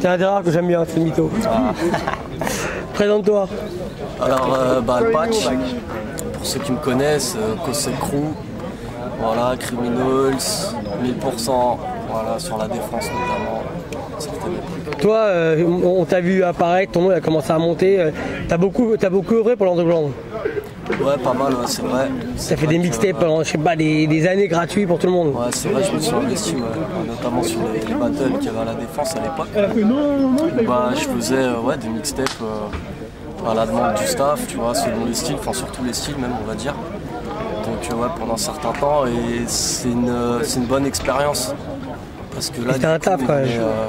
C'est un des rares que j'aime bien, c'est le mytho. Ah. Présente-toi. Alors, le patch, pour ceux qui me connaissent, Cosset Crew, voilà, Criminals, 1000%, voilà, sur la défense notamment. Toi, on t'a vu apparaître, ton nom a commencé à monter. T'as beaucoup œuvré pour l'underground. Ouais, pas mal, ouais, c'est vrai. Ça fait des mixtapes pendant, je sais pas, des années gratuits pour tout le monde. Ouais, c'est vrai, je me suis investi, notamment sur les battles qu'il y avait à la défense à l'époque. Bah, je faisais des mixtapes à la demande du staff, tu vois, selon les styles, enfin surtout les styles même, on va dire. Donc ouais, pendant un certain temps, et c'est une bonne expérience. Parce que là, t'as un taf quand même.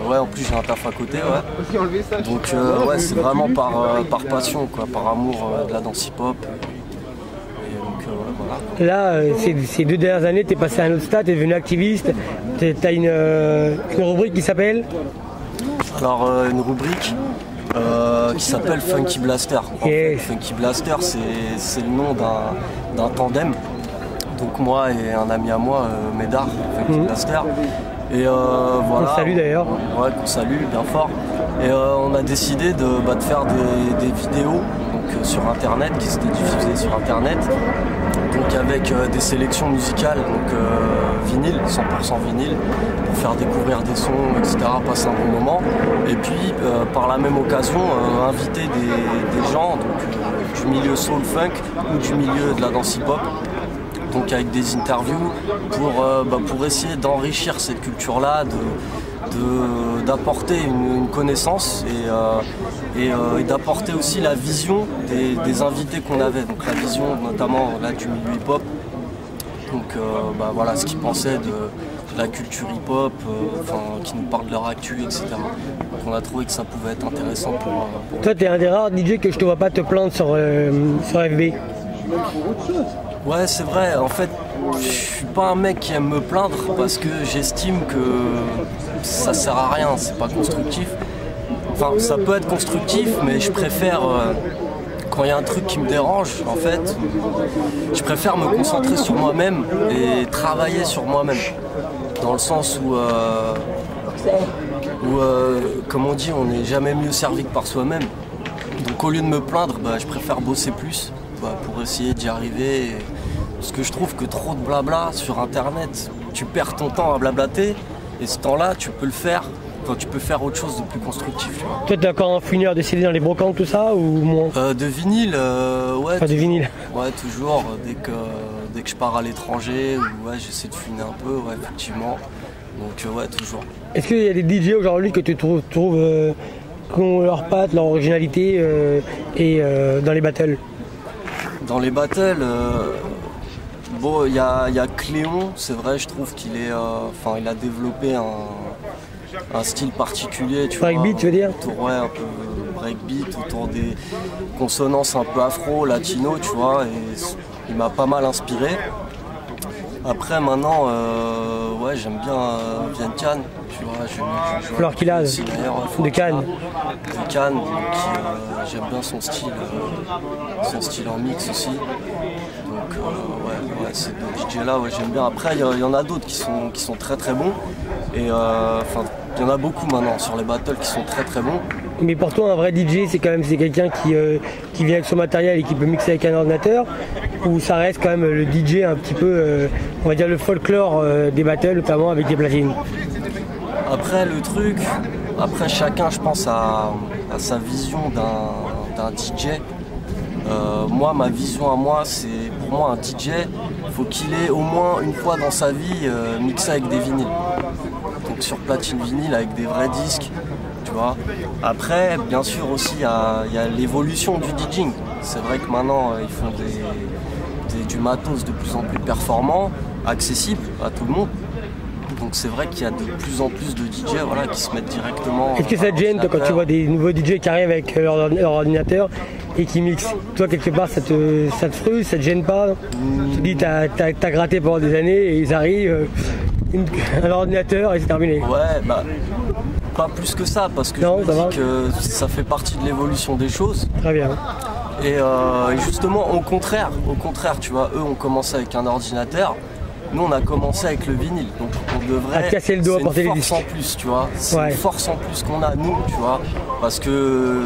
Ouais, en plus j'ai un taf à côté, ouais. Donc ouais, c'est vraiment par passion, quoi, par amour de la danse hip-hop. Voilà. Là, ces 2 dernières années, tu es passé à un autre stade, tu es devenu activiste, tu as une rubrique qui s'appelle Alors, une rubrique qui s'appelle Funky Blaster. Yes. Funky Blaster, c'est le nom d'un tandem. Donc moi et un ami à moi, Médard, Funky Blaster. Et voilà. On salue d'ailleurs. Ouais, qu'on salue bien fort. Et on a décidé de faire des vidéos donc, sur internet, qui s'étaient diffusées sur internet. Donc avec des sélections musicales, donc vinyle, 100% vinyle, pour faire découvrir des sons, etc., passer un bon moment. Et puis par la même occasion, inviter des gens donc, du milieu soul funk ou du milieu de la danse hip-hop. Donc avec des interviews pour essayer d'enrichir cette culture-là, d'apporter une connaissance et d'apporter aussi la vision des invités qu'on avait. Donc la vision notamment là, du milieu hip-hop. Donc voilà ce qu'ils pensaient de la culture hip-hop, qui nous parle de leur actu, etc. Donc on a trouvé que ça pouvait être intéressant pour... Toi, tu es un des rares DJ que je te vois pas te plaindre sur FB. Ouais, c'est vrai, en fait, je suis pas un mec qui aime me plaindre parce que j'estime que ça sert à rien, c'est pas constructif. Enfin, ça peut être constructif, mais je préfère, quand il y a un truc qui me dérange, en fait, je préfère me concentrer sur moi-même et travailler sur moi-même. Dans le sens où comme on dit, on n'est jamais mieux servi que par soi-même. Donc au lieu de me plaindre, je préfère bosser plus. Pour essayer d'y arriver, parce que je trouve que trop de blabla sur internet, tu perds ton temps à blablater et ce temps-là tu peux le faire quand tu peux faire autre chose de plus constructif. Toi t'es encore un fineur de CD dans les brocantes, tout ça ou moins? De vinyle, ouais. Enfin, de vinyle. Ouais, toujours, dès que je pars à l'étranger, j'essaie de finir un peu, ouais, effectivement. Donc ouais, toujours. Est-ce qu'il y a des DJ aujourd'hui que tu trouves qui ont leur patte, leur originalité dans les battles? Dans les battles, il y a Cléon, c'est vrai, je trouve qu'il est, il a développé un style particulier, tu vois. Breakbeat, tu veux dire? Ouais, un peu breakbeat, autour des consonances un peu afro, latino, tu vois, et il m'a pas mal inspiré. Après, maintenant, j'aime bien Vientiane, tu vois. Fleur qu'il a, de Cannes. De Cannes, donc j'aime bien son style en mix aussi. Donc, ces deux DJ là, j'aime bien. Après, il y en a d'autres qui sont très très bons. Et il y en a beaucoup maintenant sur les battles qui sont très très bons. Mais pour toi, un vrai DJ, c'est quelqu'un qui vient avec son matériel et qui peut mixer avec un ordinateur, ou ça reste quand même le DJ un petit peu, on va dire le folklore des battles, notamment avec des platines? Après le truc, chacun je pense a sa vision d'un DJ. Moi, ma vision à moi, c'est pour moi un DJ, il faut qu'il ait au moins une fois dans sa vie mixé avec des vinyles. Donc sur platine vinyle avec des vrais disques. Tu vois. Après, bien sûr aussi, il y a l'évolution du DJing. C'est vrai que maintenant, ils font du matos de plus en plus performant, accessible à tout le monde. Donc c'est vrai qu'il y a de plus en plus de DJ qui se mettent directement... Est-ce que ça te gêne toi, quand tu vois des nouveaux DJ qui arrivent avec leur ordinateur et qui mixent? Toi, quelque part, ça te frustre, ça te gêne pas? Tu te dis, t'as gratté pendant des années et ils arrivent, un ordinateur et c'est terminé. Ouais, pas plus que ça, parce que je me dis que ça fait partie de l'évolution des choses. Très bien. Et justement, au contraire, tu vois, eux ont commencé avec un ordinateur. Nous, on a commencé avec le vinyle, donc on devrait. casser le dos à porter les disques. C'est une force en plus, tu vois. C'est une force en plus qu'on a, nous, tu vois. Parce que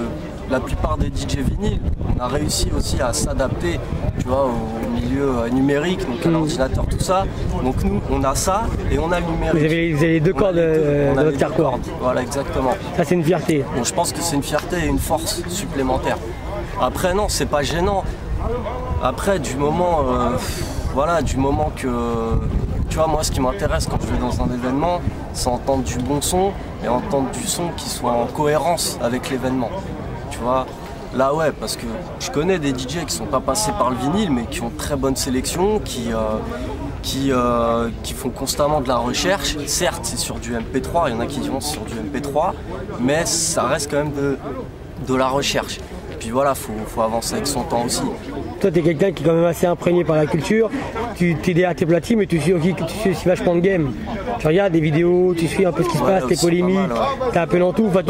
la plupart des DJ vinyles, on a réussi aussi à s'adapter, tu vois, au milieu numérique, donc à l'ordinateur, tout ça. Donc nous, on a ça et on a le numérique. Vous avez les deux cordes de votre carquois. Voilà, exactement. Ça, c'est une fierté. Donc je pense que c'est une fierté et une force supplémentaire. Après, non, c'est pas gênant. Après, du moment que, tu vois, moi, ce qui m'intéresse quand je vais dans un événement, c'est entendre du bon son et entendre du son qui soit en cohérence avec l'événement. Tu vois, là, ouais, parce que je connais des DJ qui sont pas passés par le vinyle, mais qui ont très bonne sélection, qui font constamment de la recherche. Certes, c'est sur du MP3, il y en a qui vont sur du MP3, mais ça reste quand même de la recherche. Puis voilà, faut avancer avec son temps aussi. Toi, tu es quelqu'un qui est quand même assez imprégné par la culture. Tu es derrière tes platines, mais tu suis aussi vachement de game. Tu regardes des vidéos, tu suis un peu ce qui se passe, les polémiques, t'es un peu dans tout. Enfin,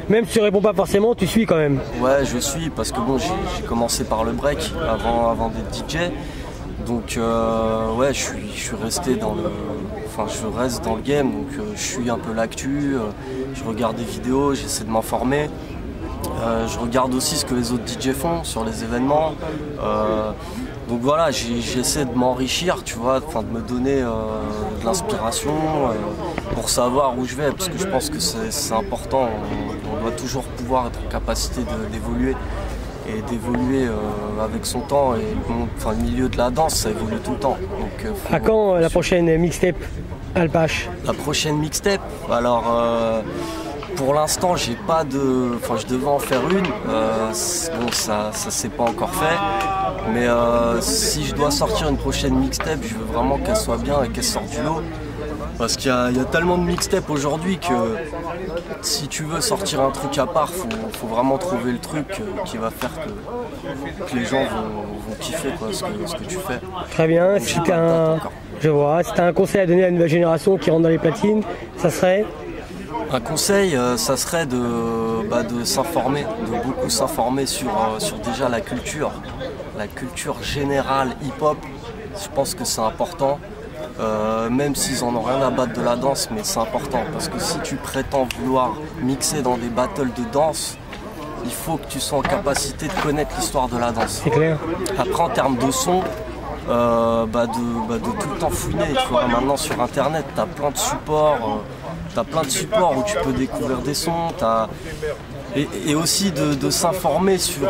même si tu réponds pas forcément, tu suis quand même. Ouais, je suis, parce que bon, j'ai commencé par le break avant d'être DJ. Donc ouais, je suis resté dans le. Enfin, je reste dans le game, donc je suis un peu l'actu, je regarde des vidéos, j'essaie de m'informer. Je regarde aussi ce que les autres DJ font sur les événements. Donc voilà, j'essaie de m'enrichir, tu vois, de me donner de l'inspiration pour savoir où je vais, parce que je pense que c'est important. On doit toujours pouvoir être en capacité d'évoluer et d'évoluer avec son temps. Et le milieu de la danse, ça évolue tout le temps. Donc, à quand la prochaine mixtape Alpache? La prochaine mixtape, alors pour l'instant, j'ai pas de. Enfin, je devais en faire une. Bon, ça s'est pas encore fait. Mais si je dois sortir une prochaine mixtape, je veux vraiment qu'elle soit bien et qu'elle sorte du lot. Parce qu'il y a tellement de mixtapes aujourd'hui que si tu veux sortir un truc à part, faut vraiment trouver le truc qui va faire que les gens vont kiffer quoi, ce que tu fais. Très bien. Si t'as un conseil à donner à la nouvelle génération qui rentre dans les platines, ça serait? Un conseil, ça serait de s'informer, de beaucoup s'informer sur déjà la culture générale hip-hop. Je pense que c'est important, même s'ils en ont rien à battre de la danse, mais c'est important parce que si tu prétends vouloir mixer dans des battles de danse, il faut que tu sois en capacité de connaître l'histoire de la danse. C'est clair. Après, en termes de son, de tout le temps fouiner. Tu vois, maintenant sur internet, tu as plein de supports. T'as plein de supports où tu peux découvrir des sons, et aussi de s'informer sur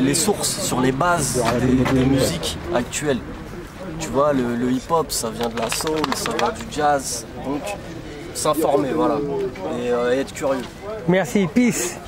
les sources, sur les bases des musiques actuelles. Tu vois, le hip-hop, ça vient de la soul, ça vient du jazz, donc s'informer, voilà, et être curieux. Merci, peace.